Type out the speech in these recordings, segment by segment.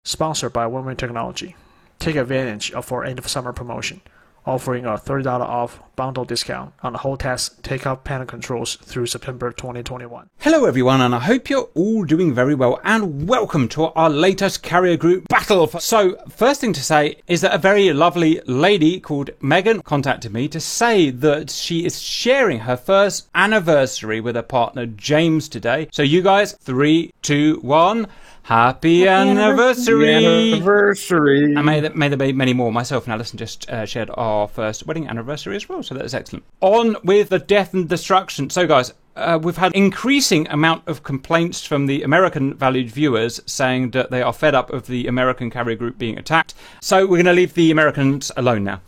Sponsored by Winwin Technology. Take advantage of our end of summer promotion, offering a $30 off bundle discount on the whole test takeoff panel controls through September 2021. Hello everyone, and I hope you're all doing very well, and welcome to our latest carrier group battle. So first thing to say is that a very lovely lady called Megan contacted me to say that she is sharing her first anniversary with her partner James today. So you guys, 3, 2, 1... Happy anniversary! And may there be many more. Myself and Alison just shared our first wedding anniversary as well, so that's excellent. On with the death and destruction. So guys, we've had increasing amount of complaints from the American valued viewers saying that they are fed up of the American carrier group being attacked. So we're going to leave the Americans alone now.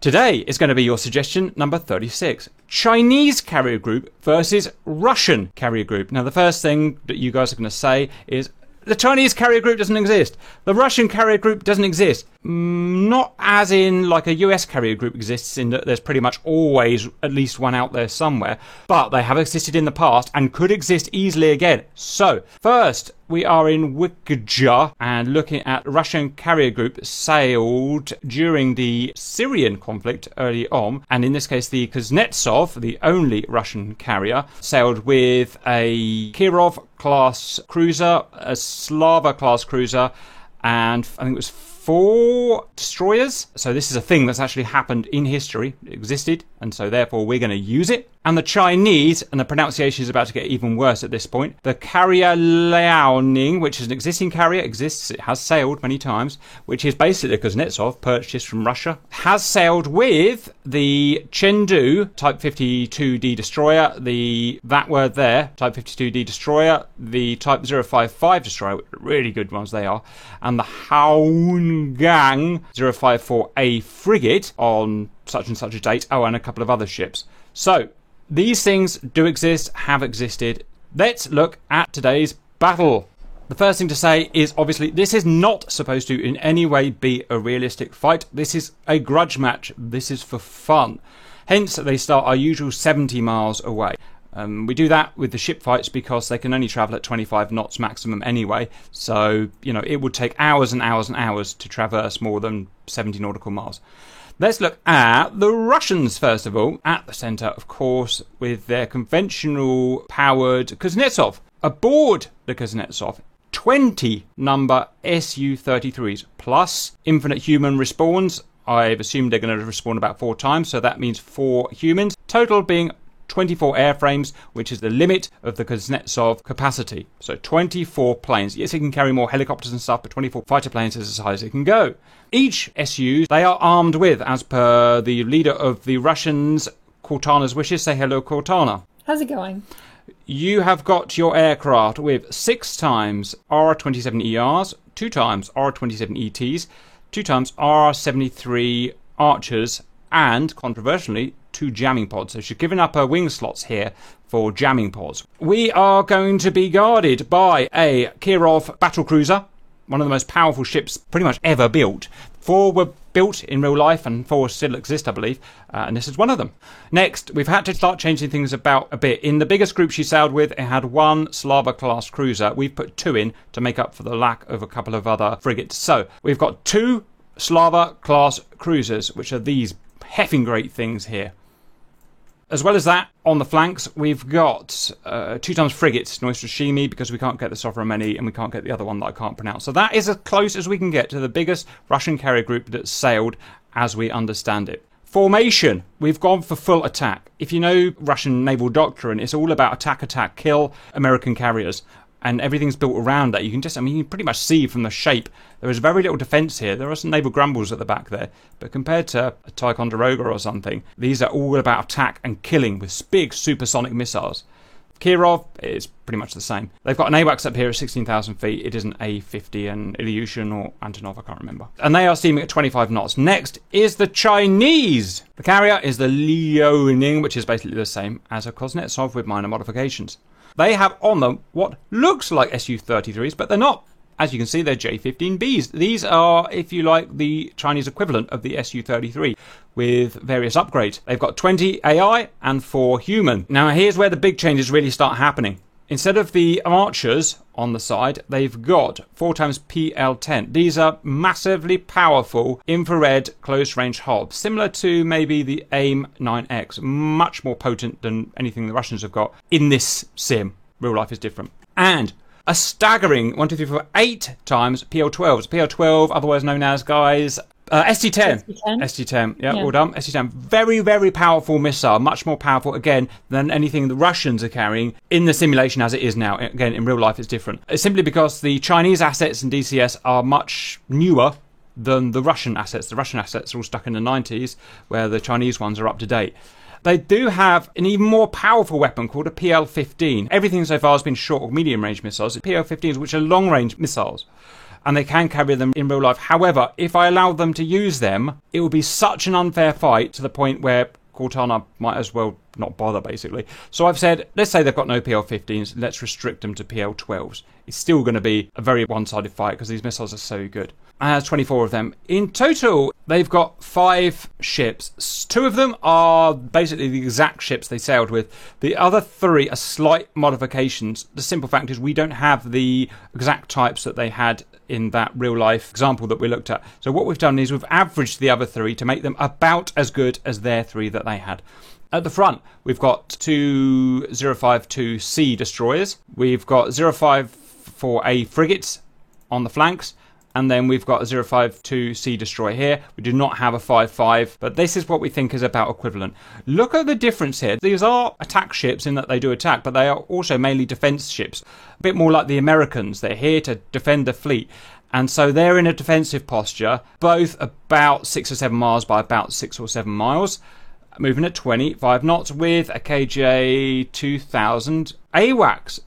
Today is going to be your suggestion number 36. Chinese carrier group versus Russian carrier group. Now the first thing that you guys are going to say is the Chinese carrier group doesn't exist. The Russian carrier group doesn't exist. Not as in like a US carrier group exists, in that there's pretty much always at least one out there somewhere. But they have existed in the past and could exist easily again. So, first, we are in Wikja and looking at Russian carrier group sailed during the Syrian conflict early on. And in this case, the Kuznetsov, the only Russian carrier, sailed with a Kirov class cruiser, a Slava class cruiser, and I think it was 4 destroyers. So this is a thing that's actually happened in history. It existed, and so therefore we're going to use it. And the Chinese, and the pronunciation is about to get even worse at this point, the carrier Liaoning, which is an existing carrier, exists, it has sailed many times, which is basically the Kuznetsov, purchased from Russia, has sailed with the Chengdu Type 52D destroyer, that word there, Type 52D destroyer, the Type 055 destroyer, really good ones they are, and the Haogang 054A frigate on such and such a date, and a couple of other ships. So, these things do exist, have existed. Let's look at today's battle. The first thing to say is, obviously, this is not supposed to in any way be a realistic fight. This is a grudge match. This is for fun. Hence, they start our usual 70 miles away. We do that with the ship fights because they can only travel at 25 knots maximum anyway. So, it would take hours and hours and hours to traverse more than 70 nautical miles. Let's look at the Russians, first of all, at the centre, of course, with their conventional powered Kuznetsov. Aboard the Kuznetsov, 20 number Su-33s, plus infinite human respawns. I've assumed they're going to respawn about 4 times, so that means 4 humans. Total being 24 airframes, which is the limit of the Kuznetsov capacity. So 24 planes. Yes, it can carry more helicopters and stuff, but 24 fighter planes is as high as it can go. Each SU they are armed with, as per the leader of the Russians, Cortana's wishes. Say hello, Cortana. How's it going? You have got your aircraft with 6 times R-27ERs, 2 times R-27ETs, 2 times R-73 Archers, and, controversially, 2 jamming pods. So she's given up her wing slots here for jamming pods. We are going to be guarded by a Kirov battlecruiser, one of the most powerful ships pretty much ever built. 4 were built in real life and 4 still exist, I believe, and this is one of them. Next, we've had to start changing things about a bit. In the biggest group she sailed with, it had 1 Slava class cruiser. We've put 2 in to make up for the lack of a couple of other frigates. So we've got 2 Slava class cruisers, which are these heffing great things here. As well as that, on the flanks, we've got 2 times frigates, Nostrashimi, because we can't get the Sovrameni and we can't get the other one that I can't pronounce. So that is as close as we can get to the biggest Russian carrier group that's sailed as we understand it. Formation, we've gone for full attack. If you know Russian naval doctrine, it's all about attack, attack, kill American carriers. And everything's built around that. You can pretty much see from the shape, there is very little defence here. There are some naval grumbles at the back there. But compared to a Ticonderoga or something, these are all about attack and killing with big supersonic missiles. Kirov is pretty much the same. They've got an AWACS up here at 16,000 feet. It is an A50 and Ilyushin or Antonov, I can't remember. And they are steaming at 25 knots. Next is the Chinese. The carrier is the Liaoning, which is basically the same as a Kuznetsov with minor modifications. They have on them what looks like Su-33s, but they're not. As you can see, they're J-15Bs. These are, if you like, the Chinese equivalent of the Su-33 with various upgrades. They've got 20 AI and 4 human. Now, here's where the big changes really start happening. Instead of the Archers on the side, they've got 4x PL10. These are massively powerful infrared close-range hobs, similar to maybe the AIM 9X, much more potent than anything the Russians have got in this sim. Real life is different. And a staggering 1, 2, 3, 4, 8 times PL12s. PL12, otherwise known as, guys, ST10. ST10, yeah, all done. ST10, very, very powerful missile, much more powerful, again, than anything the Russians are carrying in the simulation as it is now. Again, in real life, it's different. It's simply because the Chinese assets in DCS are much newer than the Russian assets. The Russian assets are all stuck in the 90s, where the Chinese ones are up to date. They do have an even more powerful weapon called a PL-15. Everything so far has been short or medium-range missiles. PL-15s, which are long-range missiles, and they can carry them in real life. However, if I allow them to use them, it will be such an unfair fight to the point where Cortana might as well not bother, basically. So I've said, let's say they've got no PL-15s, let's restrict them to PL-12s. It's still going to be a very one-sided fight because these missiles are so good. And there's 24 of them. In total, they've got 5 ships. 2 of them are basically the exact ships they sailed with. The other 3 are slight modifications. The simple fact is we don't have the exact types that they had in that real-life example that we looked at. So what we've done is we've averaged the other 3 to make them about as good as their 3 that they had. At the front, we've got 2 052C destroyers. We've got 054A frigates on the flanks. And then we've got a 052C destroyer here. We do not have a 5.5, but this is what we think is about equivalent. Look at the difference here. These are attack ships in that they do attack, but they are also mainly defense ships. A bit more like the Americans. They're here to defend the fleet. And so they're in a defensive posture, both about 6 or 7 miles by about 6 or 7 miles, moving at 25 knots with a KJ 2000 AWACS.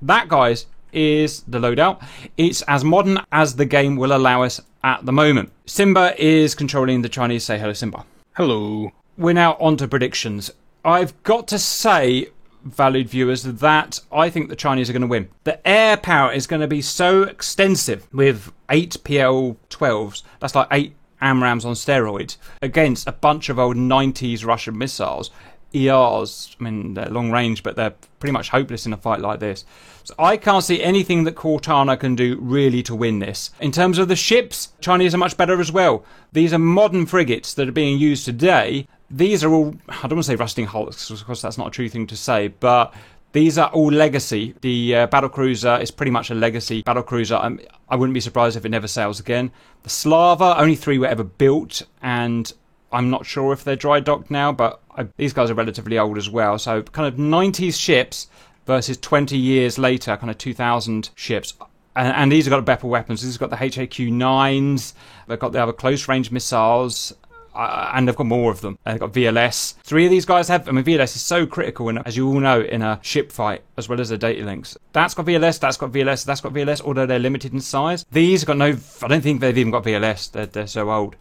That, guys, is the loadout. It's as modern as the game will allow us at the moment. Simba is controlling the Chinese. Say hello, Simba. Hello. We're now on to predictions. I've got to say, valued viewers, that I think the Chinese are going to win. The air power is going to be so extensive with 8 PL-12s. That's like 8 AMRAAMs on steroids against a bunch of old 90s Russian missiles. ERs, I mean, they're long range, but they're pretty much hopeless in a fight like this. So I can't see anything that Cortana can do really to win this. In terms of the ships, Chinese are much better as well. These are modern frigates that are being used today. These are all, I don't want to say rusting hulks, because of course that's not a true thing to say, but these are all legacy. The battlecruiser is pretty much a legacy battlecruiser. I wouldn't be surprised if it never sails again. The Slava, only 3 were ever built, and I'm not sure if they're dry docked now, but these guys are relatively old as well. So kind of 90s ships versus 20 years later, kind of 2000 ships. And these have got better weapons. These have got the HAQ-9s. They've got the other close-range missiles. And they've got more of them. They've got VLS. 3 of these guys have... I mean, VLS is so critical, as you all know, in a ship fight, as well as the data links. That's got VLS, that's got VLS, that's got VLS, although they're limited in size. These have got no... I don't think they've even got VLS. They're so old.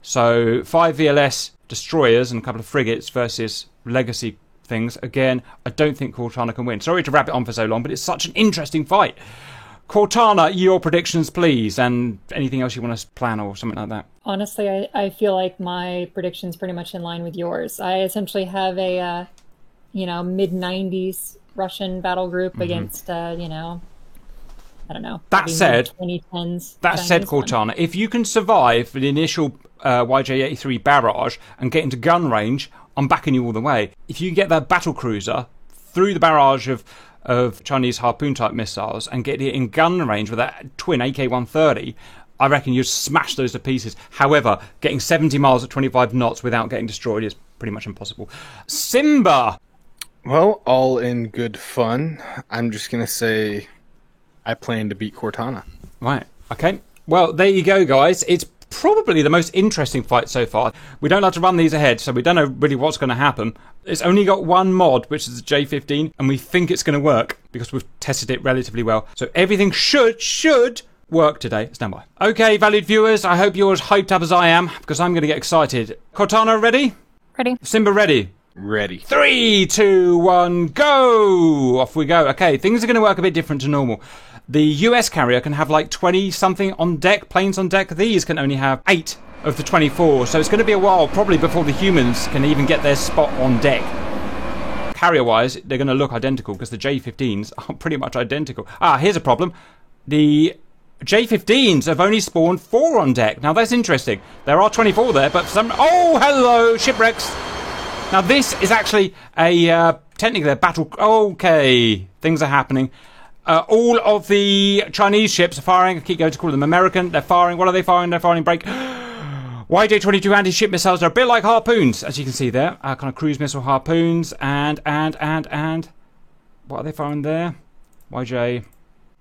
So 5 VLS destroyers and a couple of frigates versus legacy things. Again, I don't think Cortana can win. Sorry to wrap it on for so long, but it's such an interesting fight. Cortana, your predictions, please, and anything else you want to plan or something like that. Honestly, I feel like my prediction's pretty much in line with yours. I essentially have a, mid-90s Russian battle group against, I don't know. That said, 2010s. That said, Cortana, if you can survive the initial YJ-83 barrage and get into gun range, I'm backing you all the way. If you get that battle cruiser through the barrage of Chinese Harpoon-type missiles and get it in gun range with that twin AK-130, I reckon you'd smash those to pieces. However, getting 70 miles at 25 knots without getting destroyed is pretty much impossible. Simba! Well, all in good fun. I'm just going to say I plan to beat Cortana. Right, okay. Well, there you go, guys. It's probably the most interesting fight so far. We don't like to run these ahead, so we don't know really what's going to happen. It's only got one mod, which is the J15, and we think it's going to work because we've tested it relatively well. So everything should work today. Stand by. Okay, valued viewers, I hope you're as hyped up as I am, because I'm going to get excited. Cortana, ready? Ready. Simba, ready? Ready. 3, 2, 1, go! Off we go. Okay, things are going to work a bit different to normal. The US carrier can have like 20-something on deck, planes on deck. These can only have 8 of the 24. So it's going to be a while, probably, before the humans can even get their spot on deck. carrier-wise, they're going to look identical because the J-15s are pretty much identical. Here's a problem. The J-15s have only spawned 4 on deck. Now, that's interesting. There are 24 there, but some... Oh, hello, shipwrecks. Now, this is actually a... technically, a battle... Okay, things are happening. All of the Chinese ships are firing. I keep going to call them American. They're firing. What are they firing? They're firing break. YJ-22 anti-ship missiles are a bit like harpoons, as you can see there. Kind of cruise missile harpoons. And... What are they firing there? YJ...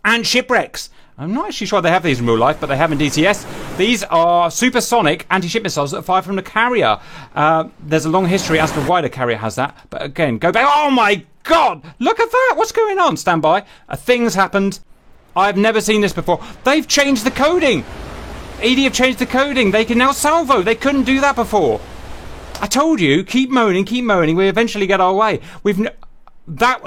And shipwrecks. I'm not actually sure they have these in real life, but they have in DCS. These are supersonic anti-ship missiles that fire from the carrier. There's a long history as to why the carrier has that. But again, go back. Oh my God! Look at that! What's going on? Stand by. Things happened. I've never seen this before. They've changed the coding. ED have changed the coding. They can now salvo. They couldn't do that before. I told you, keep moaning, keep moaning. We eventually get our way. That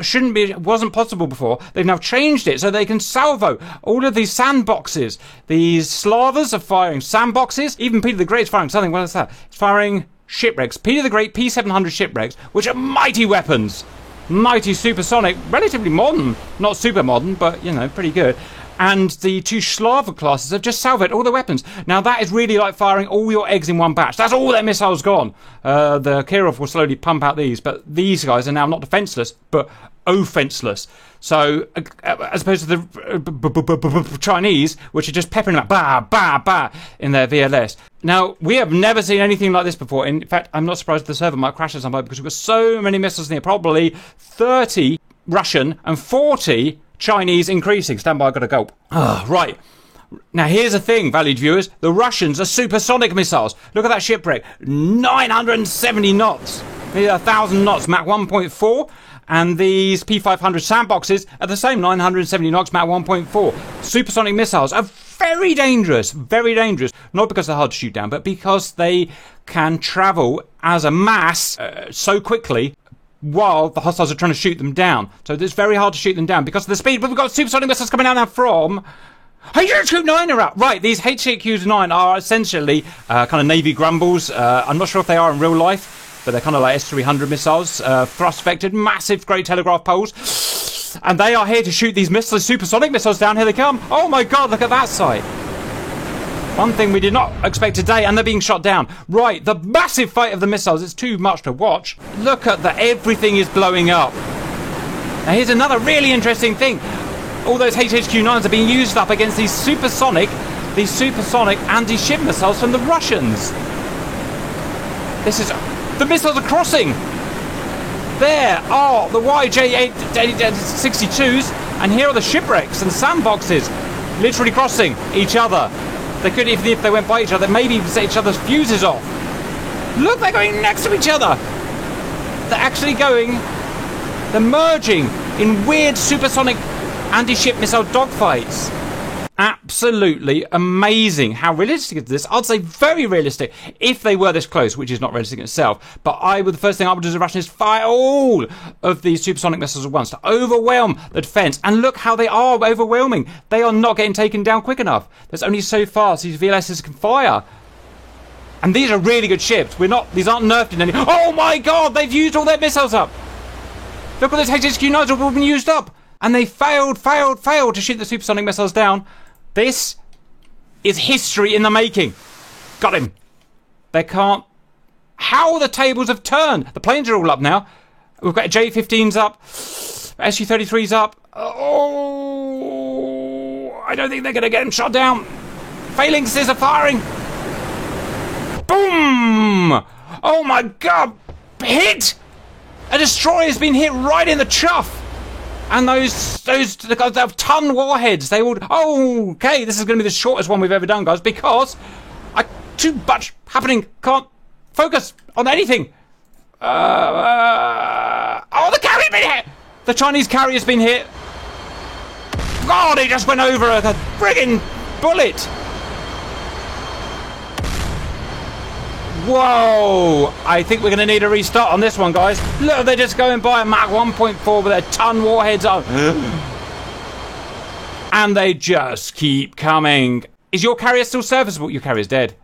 wasn't possible before. They've now changed it so they can salvo all of these sandboxes. These Slavas are firing sandboxes. Even Peter the Great is firing something. What is that? It's firing shipwrecks. Peter the Great P700 shipwrecks, which are mighty weapons. Mighty supersonic, relatively modern. Not super modern, but, you know, pretty good. And the 2 Slava classes have just salvaged all the weapons. Now, that is really like firing all your eggs in one batch. That's all their missiles gone. The Kirov will slowly pump out these, but these guys are now not defenseless, but offenseless. So, as opposed to the Chinese, which are just peppering like bah, bah, bah in their VLS. Now, we have never seen anything like this before. In fact, I'm not surprised the server might crash at some point because we've got so many missiles in here. Probably 30 Russian and 40 Chinese increasing. Stand by, I've got a gulp. Right. Now, here's the thing, valued viewers. The Russians are supersonic missiles. Look at that shipwreck. 970 knots. 1,000 knots, Mach 1.4. And these P500 sandboxes are the same, 970 knots, Mach 1.4. Supersonic missiles are very dangerous. Very dangerous. Not because they're hard to shoot down, but because they can travel as a mass so quickly while the hostiles are trying to shoot them down. So it's very hard to shoot them down because of the speed. But we've got supersonic missiles coming out now from... HHQ-9 are out! Right, these HHQ-9 are essentially kind of Navy Grumbles. I'm not sure if they are in real life, but they're kind of like S-300 missiles. Thrust-vectored, massive great telegraph poles. And they are here to shoot these missiles, supersonic missiles down. Here they come. Oh my God, look at that sight. One thing we did not expect today, and they're being shot down. Right, the massive fight of the missiles. It's too much to watch. Look at that. Everything is blowing up. Now, here's another really interesting thing. All those HHQ-9s are being used up against these supersonic anti-ship missiles from the Russians. The missiles are crossing. There are the YJ-62s, and here are the shipwrecks and sandboxes literally crossing each other. They could, even if they went by each other, maybe even set each other's fuses off. Look, they're going next to each other. They're merging in weird supersonic anti-ship missile dogfights. Absolutely amazing. How realistic is this? I'd say very realistic if they were this close, which is not realistic in itself. But the first thing I would do as a Russian is fire all of these supersonic missiles at once to overwhelm the defence. And look how they are overwhelming. They are not getting taken down quick enough. There's only so fast these VLSs can fire. And these are really good ships. These aren't nerfed in any... Oh my God, they've used all their missiles up. Look at those HHQ-9s have all been used up. And they failed to shoot the supersonic missiles down. This is history in the making. Got him. They can't... How the tables have turned. The planes are all up now. We've got J-15s up. Su-33s up. Oh, I don't think they're going to get them shot down. Phalanxes are firing. Boom! Oh my God. Hit! A destroyer's been hit right in the chuff. And those ton warheads, they would... Oh, okay, this is going to be the shortest one we've ever done, guys, because too much happening. Can't focus on anything. Oh, the carrier's been hit! The Chinese carrier's been hit. God, he just went over a friggin' bullet. Whoa! I think we're going to need a restart on this one, guys. Look, they're just going by a Mach 1.4 with their ton warheads on. And they just keep coming. Is your carrier still serviceable? Your carrier's dead.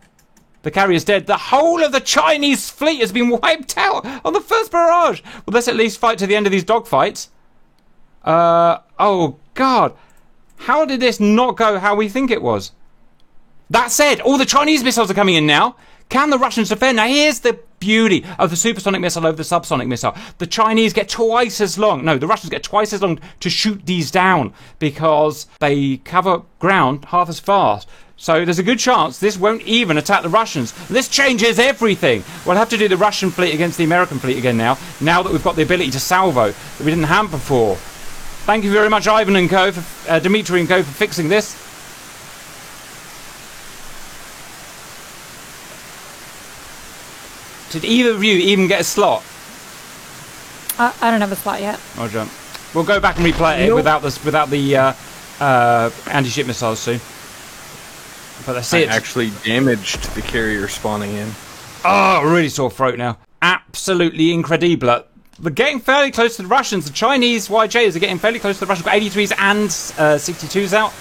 The carrier's dead. The whole of the Chinese fleet has been wiped out on the first barrage. Well, let's at least fight to the end of these dogfights. Oh, God. How did this not go how we think it was? That said, all the Chinese missiles are coming in now. Can the Russians defend? Now, here's the beauty of the supersonic missile over the subsonic missile. The Chinese get twice as long. No, the Russians get twice as long to shoot these down because they cover ground half as fast. So there's a good chance this won't even attack the Russians. This changes everything. We'll have to do the Russian fleet against the American fleet again now that we've got the ability to salvo that we didn't have before. Thank you very much, Ivan and co, for Dmitry and co, for fixing this. Did either of you even get a slot? I don't have a slot yet. Roger. We'll go back and replay it without the anti-ship missiles soon. But that's it. I actually damaged the carrier spawning in. Oh, really sore throat now. Absolutely incredible. We're getting fairly close to the Russians. The Chinese YJs are getting fairly close to the Russians. We've got 83s and 62s out.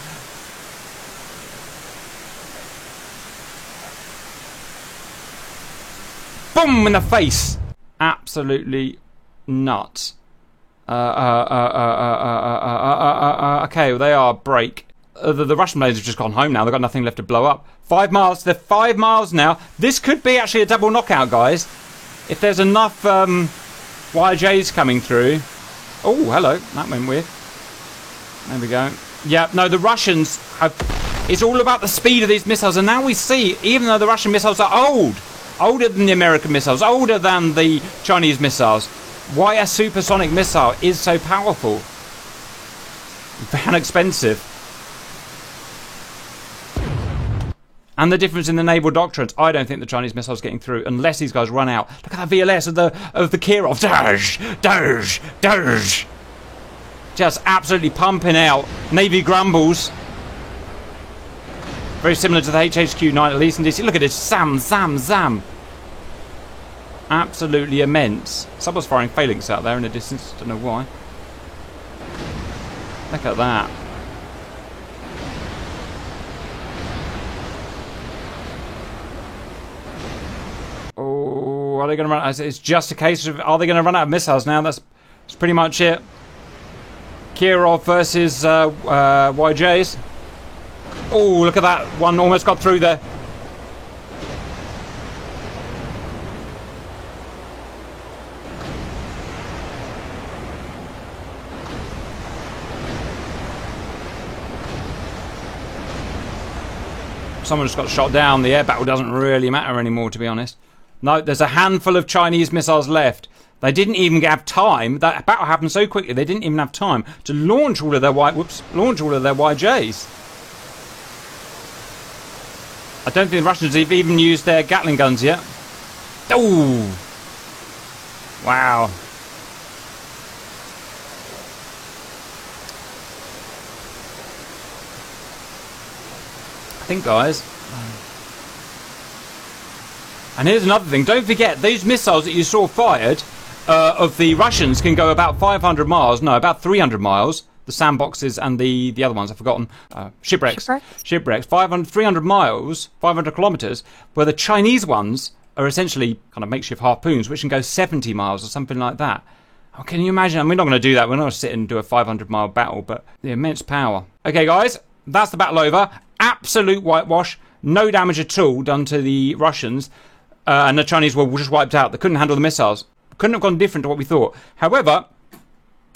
Boom in the face. Absolutely nuts. Okay, well, they are break. The Russian planes have just gone home now. They've got nothing left to blow up. 5 miles. They're 5 miles now. This could be actually a double knockout, guys. If there's enough YJs coming through. Oh, hello. That went weird. There we go. Yeah, no, the Russians have... It's all about the speed of these missiles. And now we see, even though the Russian missiles are old, older than the American missiles, older than the Chinese missiles, why a supersonic missile is so powerful and expensive. And the difference in the naval doctrines. I don't think the Chinese missile's getting through unless these guys run out. Look at that VLS of the Kirov. Doge, doge, doge. Just absolutely pumping out. Navy grumbles. Very similar to the HHQ-9 at least. And look at this. Zam, zam, zam. Absolutely immense. Someone's firing phalanx out there in the distance. Don't know why. Look at that. Oh, are they going to run? It's just a case of, are they going to run out of missiles now? That's pretty much it. Kirov versus YJs. Oh, look at that. One almost got through there. Someone just got shot down. The air battle doesn't really matter anymore, to be honest. No, there's a handful of Chinese missiles left. They didn't even have time. That battle happened so quickly. They didn't even have time to launch all of their YJs. I don't think the Russians have even used their Gatling guns yet. Oh, wow. I think, guys. And here's another thing. Don't forget, these missiles that you saw fired of the Russians can go about 500 miles. No, about 300 miles. The sandboxes and the other ones, I've forgotten. Shipwrecks. 300 miles, 500 kilometers, where the Chinese ones are essentially kind of makeshift harpoons, which can go 70 miles or something like that. Oh, can you imagine? We're not going to do that. We're not going to sit and do a 500-mile battle, but the immense power. Okay, guys, that's the battle over. Absolute whitewash. No damage at all done to the Russians. And the Chinese were just wiped out. They couldn't handle the missiles. Couldn't have gone different to what we thought. However,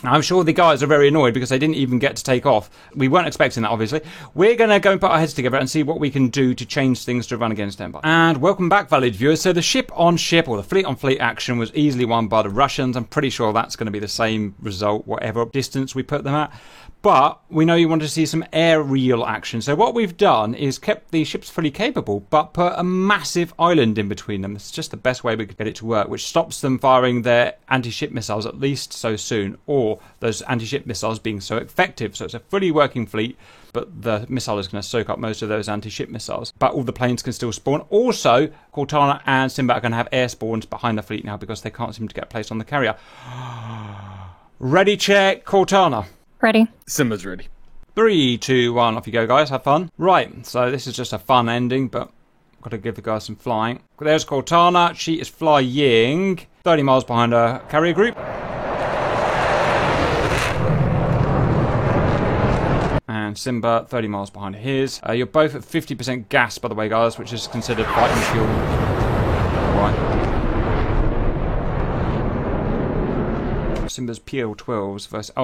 I'm sure the guys are very annoyed because they didn't even get to take off. We weren't expecting that, obviously. We're going to go and put our heads together and see what we can do to change things to run against Empire. And welcome back, valued viewers. So the ship-on-ship, or the fleet-on-fleet action was easily won by the Russians. I'm pretty sure that's going to be the same result, whatever distance we put them at. But we know you want to see some aerial action. So what we've done is kept the ships fully capable, but put a massive island in between them. It's just the best way we could get it to work, which stops them firing their anti-ship missiles at least so soon, or those anti-ship missiles being so effective. So it's a fully working fleet, but the missile is going to soak up most of those anti-ship missiles. But all the planes can still spawn. Also, Cortana and Simbat are going to have air spawns behind the fleet now because they can't seem to get placed on the carrier. Ready, check, Cortana. Ready. Simba's ready. 3, 2, 1, off you go, guys. Have fun. Right, so this is just a fun ending, but Got to give the guy some flying. There's Cortana. She is flying 30 miles behind her carrier group. And Simba, 30 miles behind his. You're both at 50% gas, by the way, guys, which is considered fighting fuel. Right. Simba's PL-12s versus...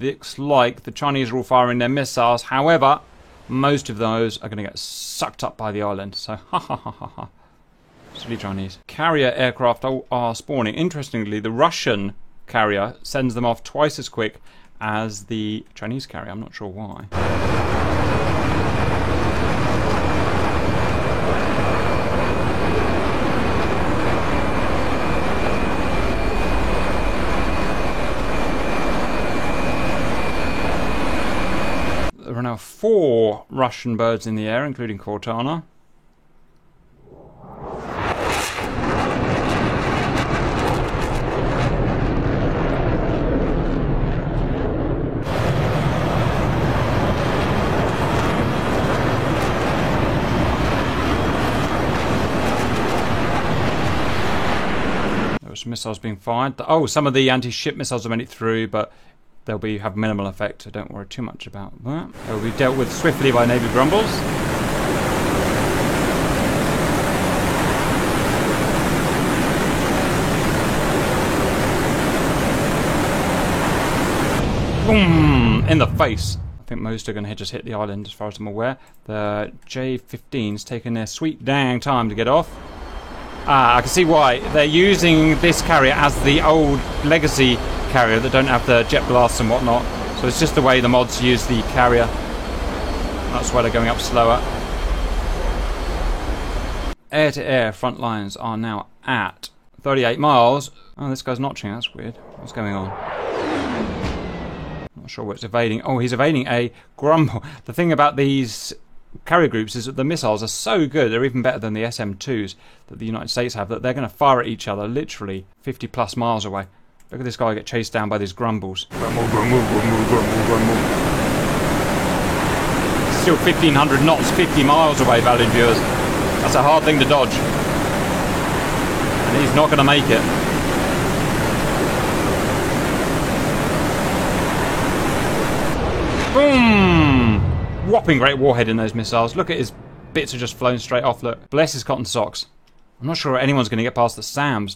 looks like the Chinese are all firing their missiles. However, most of those are going to get sucked up by the island. So, ha ha ha ha ha. Silly Chinese. Carrier aircraft are spawning. Interestingly, the Russian carrier sends them off twice as quick as the Chinese carrier. I'm not sure why. There are now 4 Russian birds in the air, including Cortana. Missiles being fired. Oh, some of the anti-ship missiles have made it through, but they'll have minimal effect, so don't worry too much about that. They'll be dealt with swiftly by Navy Grumbles. Boom! In the face. I think most are going to just hit the island, as far as I'm aware. The J-15's taken their sweet dang time to get off. I can see why. They're using this carrier as the old legacy carrier that don't have the jet blasts and whatnot. So it's just the way the mods use the carrier. That's why they're going up slower. Air-to-air front lines are now at 38 miles. Oh, this guy's notching. That's weird. What's going on? Not sure what it's evading. Oh, he's evading a Grumble. The thing about these carrier groups is that the missiles are so good, they're even better than the SM-2s that the United States have, that they're going to fire at each other literally 50 plus miles away. Look at this guy get chased down by these Grumbles. Grumble, grumble, grumble, grumble, grumble. Still 1500 knots, 50 miles away, valued viewers. That's a hard thing to dodge. And he's not going to make it. Boom! Whopping great warhead in those missiles. Look at his bits are just flown straight off. Look, bless his cotton socks. I'm not sure anyone's going to get past the SAMs.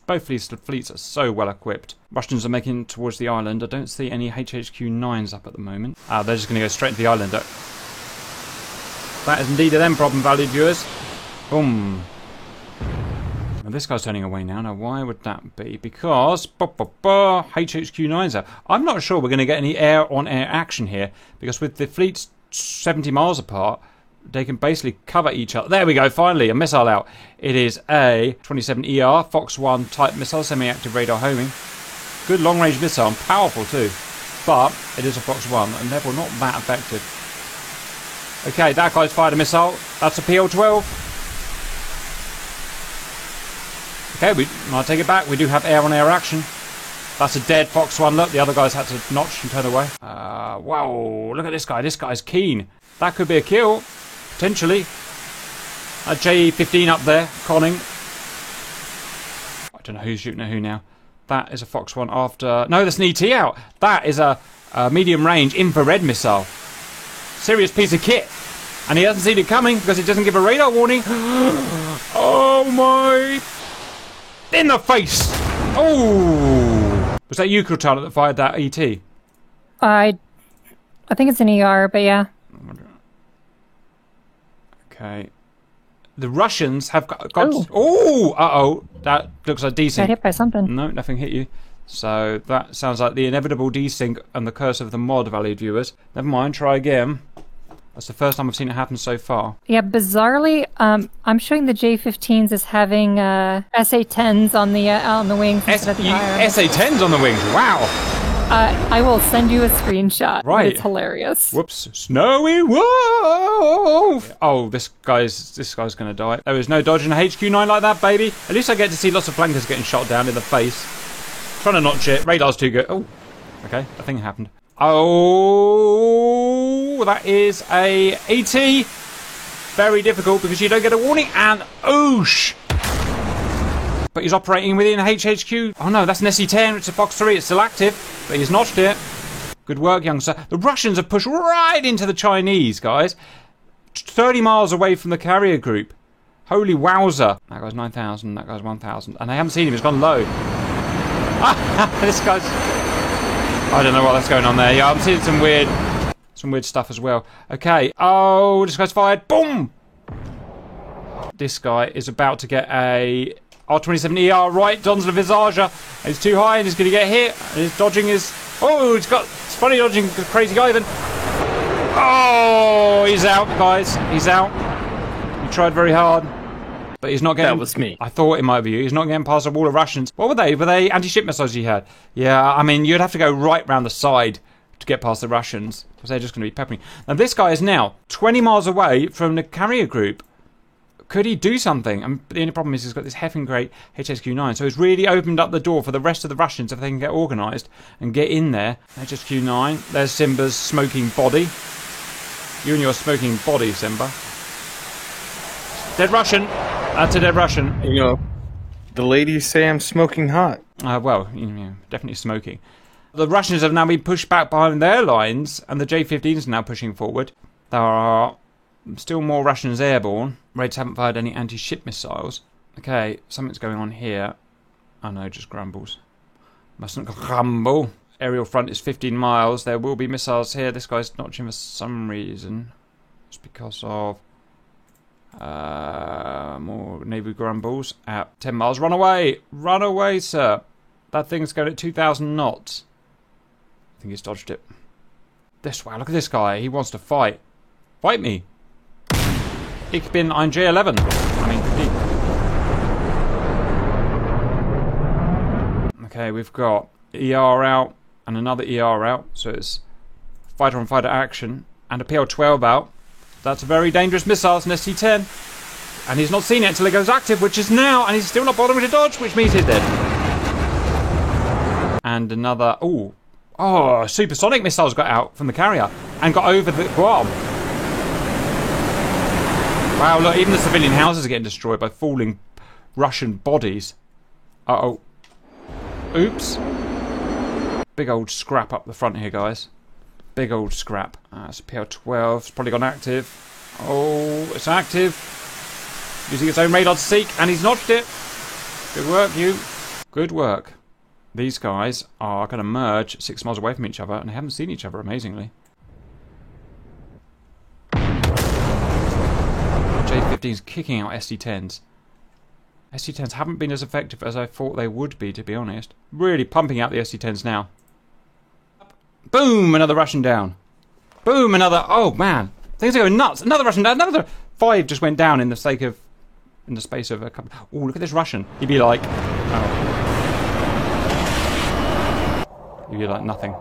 Both these fleets are so well equipped. Russians are making towards the island. I don't see any HHQ-9s up at the moment. They're just going to go straight to the island. That is indeed a them problem, valued viewers. Boom. Well, this guy's turning away now. Now, why would that be? Because HHQ-9s are. I'm not sure we're going to get any air-on-air action here, because with the fleets 70 miles apart, they can basically cover each other. There we go, finally, a missile out. It is a 27ER Fox 1 type missile, semi-active radar homing. Good long-range missile, and powerful too. But it is a Fox 1, and therefore not that effective. Okay, that guy's fired a missile. That's a PL-12. Okay, I'll take it back. We do have air-on-air action. That's a dead Fox 1. Look, the other guys had to notch and turn away. Wow, look at this guy. This guy's keen. That could be a kill, potentially. A J-15 up there, conning. I don't know who's shooting at who now. That is a Fox 1 after... No, that's an ET out. That is a medium-range infrared missile. Serious piece of kit. And he hasn't seen it coming because it doesn't give a radar warning. Oh, my... In the face! Oh! Was that you, Cortana, that fired that ET? I think it's an ER, but yeah. Okay. The Russians have got... Oh! Uh-oh. That looks like desync. Got hit by something. No, nothing hit you. So that sounds like the inevitable desync and the curse of the mod, valued viewers. Never mind, try again. That's the first time I've seen it happen so far. Yeah, bizarrely, I'm showing the J-15s as having SA-10s on the wings instead of the IR. SA-10s on the wings, wow! I will send you a screenshot. Right. It's hilarious. Whoops. Snowy Wolf! Oh, this guy's going to die. There is no dodging a HQ-9 like that, baby. At least I get to see lots of flankers getting shot down in the face. Trying to notch it. Radar's too good. Oh, okay, a thing happened. Oh, that is a AT. very difficult because you don't get a warning, and oosh! But he's operating within HHQ. Oh no, that's an SE-10, it's a Fox 3, it's still active, but he's notched it. Good work, young sir. The Russians have pushed right into the Chinese, guys. 30 miles away from the carrier group. Holy wowzer. That guy's 9,000, that guy's 1,000. And I haven't seen him, he's gone low. This guy's... I don't know what's going on there. Yeah, I'm seeing some weird stuff as well. Okay. Oh, this guy's fired. Boom! This guy is about to get a R27ER right, dons the Visager. He's too high and he's going to get hit. And his dodging is... Oh, it's funny dodging Crazy Guy then. Oh, he's out, guys. He's out. He tried very hard. But he's not getting... That was me. I thought it might be you. He's not getting past a wall of Russians. What were they? Were they anti-ship missiles he had? Yeah, I mean, you'd have to go right round the side to get past the Russians. Because they're just going to be peppering. Now, this guy is now 20 miles away from the carrier group. Could he do something? The only problem is he's got this heffing great HSQ-9. So he's really opened up the door for the rest of the Russians if they can get organised and get in there. HSQ-9. There's Simba's smoking body. You and your smoking body, Simba. Dead Russian. That's a dead Russian. You know, the ladies say I'm smoking hot. Well, definitely smoking. The Russians have now been pushed back behind their lines, and the J-15s are now pushing forward. There are still more Russians airborne. Raids haven't fired any anti-ship missiles. Okay, something's going on here. Oh no, just grumbles. Mustn't grumble. Aerial front is 15 miles. There will be missiles here. This guy's notching for some reason. It's because of... more Navy grumbles at 10 miles. Run away! Run away, sir! That thing's going at 2,000 knots. I think he's dodged it. This way, look at this guy. He wants to fight. Fight me! Ich bin ein J11. I mean, okay, we've got ER out and another ER out. So it's fighter on fighter action. And a PL-12 out. That's a very dangerous missile. It's an ST-10. And he's not seen it until it goes active, which is now. And he's still not bothering to dodge, which means he's dead. And another... Oh, supersonic missiles got out from the carrier. And got over the Guam. Wow, look, even the civilian houses are getting destroyed by falling Russian bodies. Uh-oh. Oops. Big old scrap up the front here, guys. Big old scrap. It's a PL-12. It's probably gone active. Oh, it's active. Using its own radar to seek, and he's notched it. Good work, you. Good work. These guys are going to merge 6 miles away from each other, and they haven't seen each other, amazingly. J-15's kicking out ST-10s. ST-10s haven't been as effective as I thought they would be, to be honest. Really pumping out the ST-10s now. Boom! Another Russian down. Boom! Another... Oh, man. Things are going nuts. Another Russian down. Another 5 just went down in the space of a couple... Oh, look at this Russian. He'd be like... Oh. He'd be like nothing.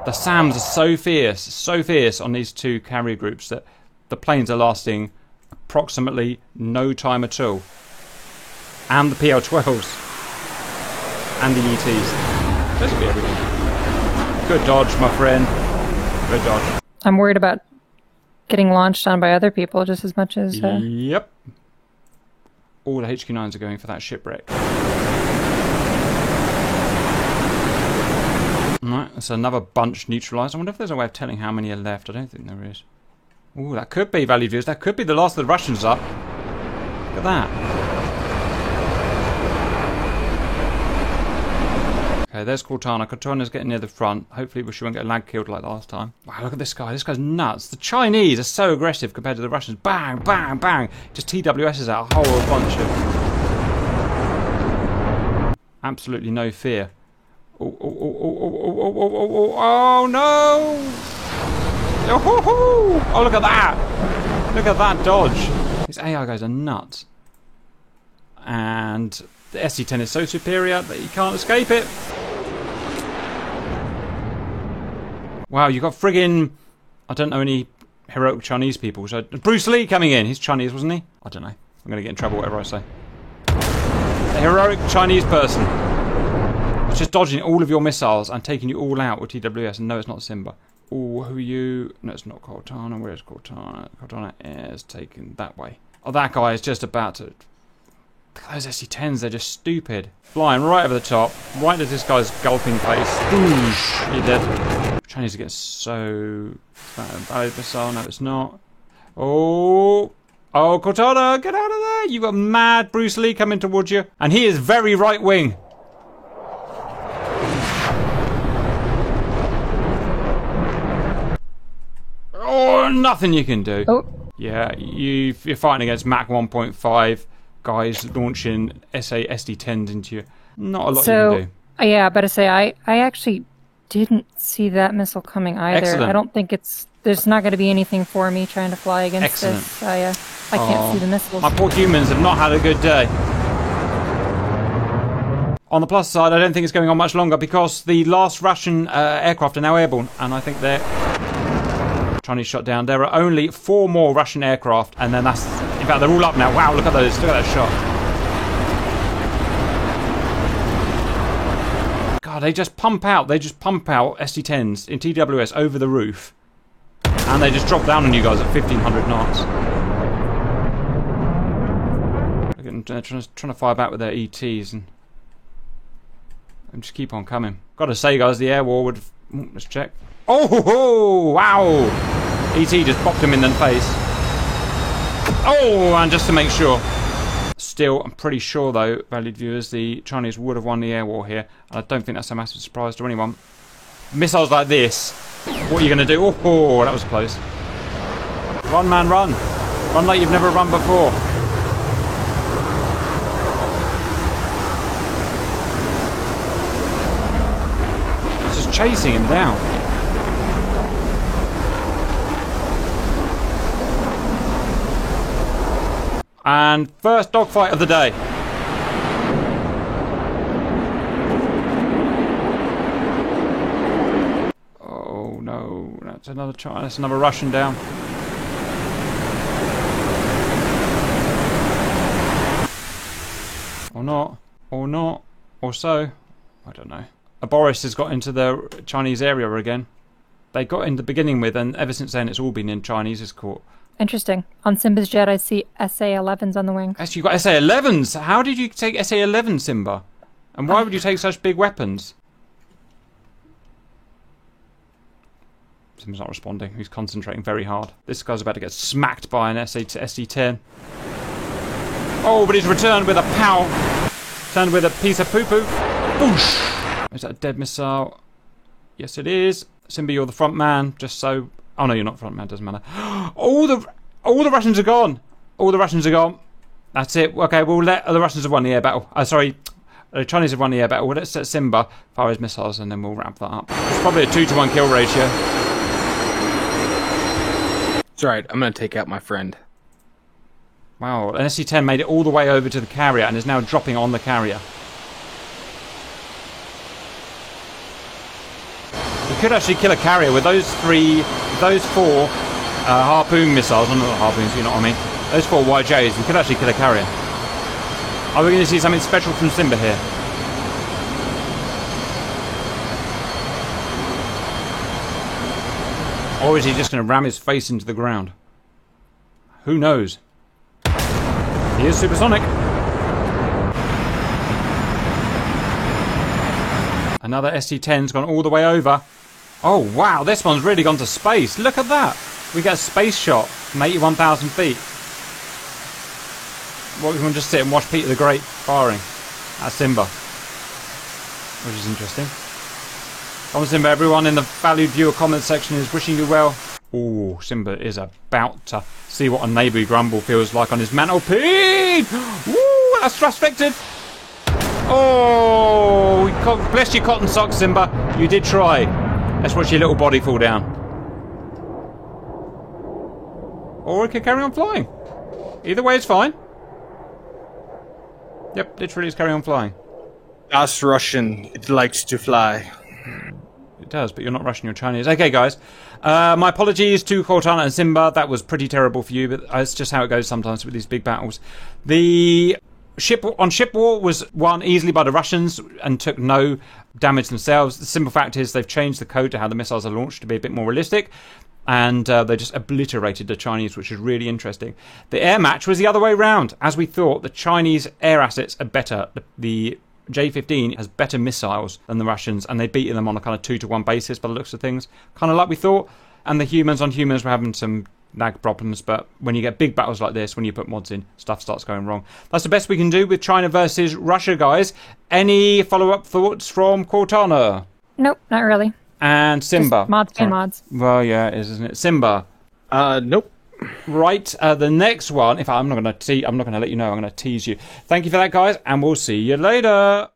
The SAMs are so fierce on these two carrier groups that the planes are lasting approximately no time at all. And the PL-12s. And the ETs. This will be everything. Good dodge, my friend. Good dodge. I'm worried about getting launched on by other people just as much as... Yep. All the HQ-9s are going for that shipwreck. Alright, that's another bunch neutralised. I wonder if there's a way of telling how many are left. I don't think there is. Ooh, that could be, valued viewers. That could be the last of the Russians up. Look at that. Okay, there's Cortana. Cortana's getting near the front. Hopefully she won't get lag killed like last time. Wow, look at this guy. This guy's nuts. The Chinese are so aggressive compared to the Russians. Bang, bang, bang. Just TWS's out a whole bunch of... Absolutely no fear. Oh, no! Oh, look at that! Look at that dodge. These AI guys are nuts. And the SC-10 is so superior that you can't escape it. Wow, you got friggin... I don't know any heroic Chinese people. So Bruce Lee coming in. He's Chinese, wasn't he? I don't know. I'm going to get in trouble whatever I say. A heroic Chinese person. It's just dodging all of your missiles and taking you all out with TWS. And no, it's not Simba. Oh, who are you? No, it's not Cortana. Where's Cortana? Cortana is taken that way. Oh, that guy is just about to... Those SC-10s, they're just stupid. Flying right over the top, right into this guy's gulping face. Boosh! You're dead. Chinese are getting so... Valid missile, no it's not. Oh... Oh, Cortana, get out of there! You got mad Bruce Lee coming towards you. And he is very right wing. Oh, nothing you can do. Oh. Yeah, you're fighting against Mach 1.5 guys launching SD-10s into you. Not a lot you can do. Yeah, I better say, I actually didn't see that missile coming either. Excellent. I don't think there's not going to be anything for me trying to fly against Excellent. this. I can't see the missiles. My poor humans have not had a good day. On the plus side, I don't think it's going on much longer because the last Russian aircraft are now airborne, and I think they're Chinese shot down. There are only 4 more Russian aircraft, and then that's... In fact, they're all up now. Wow, look at those. Look at that shot. God, they just pump out. They just pump out SD-10s in TWS over the roof. And they just drop down on you guys at 1,500 knots. They're trying to fire back with their ETs and just keep on coming. Got to say, guys, the air war would... Let's check. Oh, ho, ho, wow! ET just popped him in the face. Oh, and just to make sure. Still, I'm pretty sure, though, valued viewers, the Chinese would have won the air war here. And I don't think that's a massive surprise to anyone. Missiles like this, what are you going to do? Oh, that was close. Run, man, run. Run like you've never run before. It's just chasing him down. And first dogfight of the day. Oh no, that's another China, that's another Russian down. Or not, or not, or so. I don't know. Boris has got into the Chinese area again. They got in the beginning with, and ever since then it's all been in Chinese's court. Interesting. On Simba's jet, I see SA-11s on the wing. Actually, you got SA-11s. How did you take SA-11, Simba? And why would you take such big weapons? Simba's not responding. He's concentrating very hard. This guy's about to get smacked by an SD-10. Oh, but he's returned with a pow. Returned with a piece of poo-poo. Boosh! Is that a dead missile? Yes, it is. Simba, you're the front man. Just so... Oh no, you're not front man, doesn't matter. All the Russians are gone. All the Russians are gone. That's it. Okay, we'll let the Russians have won the air battle. Sorry, the Chinese have won the air battle. Let's set Simba fire his missiles and then we'll wrap that up. It's probably a 2-to-1 kill ratio. It's alright, I'm gonna take out my friend. Wow, an SC-10 made it all the way over to the carrier and is now dropping on the carrier. You could actually kill a carrier with those 4 harpoon missiles. Well, not harpoons, you know what I mean. Those 4 YJs, you could actually kill a carrier. Are we going to see something special from Simba here? Or is he just going to ram his face into the ground? Who knows? He is supersonic. Another SC-10's gone all the way over. Oh wow, this one's really gone to space. Look at that. We get a space shot from 81,000 feet. Well, we can just sit and watch Peter the Great firing at Simba, which is interesting. Come on, Simba, everyone in the valued viewer comment section is wishing you well. Oh, Simba is about to see what a neighbourly grumble feels like on his mantelpiece. Woo, that's thrust vectored. Oh, bless your cotton socks, Simba. You did try. Let's watch your little body fall down. Or it could carry on flying. Either way, it's fine. Yep, literally it's carry on flying. That's Russian. It likes to fly. It does, but you're not Russian, you're Chinese. Okay, guys. My apologies to Cortana and Simba. That was pretty terrible for you, but it's just how it goes sometimes with these big battles. The Ship War was won easily by the Russians and took no damage themselves. The simple fact is they've changed the code to how the missiles are launched to be a bit more realistic, and they just obliterated the Chinese, which is really interesting. The air match was the other way round. As we thought, the Chinese air assets are better. The J-15 has better missiles than the Russians, and they're beating them on a kind of 2-to-1 basis by the looks of things, kind of like we thought. And the humans on humans were having some lag problems, but when you get big battles like this, when you put mods in, stuff starts going wrong. That's the best we can do with China versus Russia, guys. Any follow-up thoughts from Cortana? Nope, not really. And Simba. Just mods and mods. Well, yeah, it is, isn't it? Simba. Nope. Right, the next one. I'm not going to let you know. I'm going to tease you. Thank you for that, guys, and we'll see you later.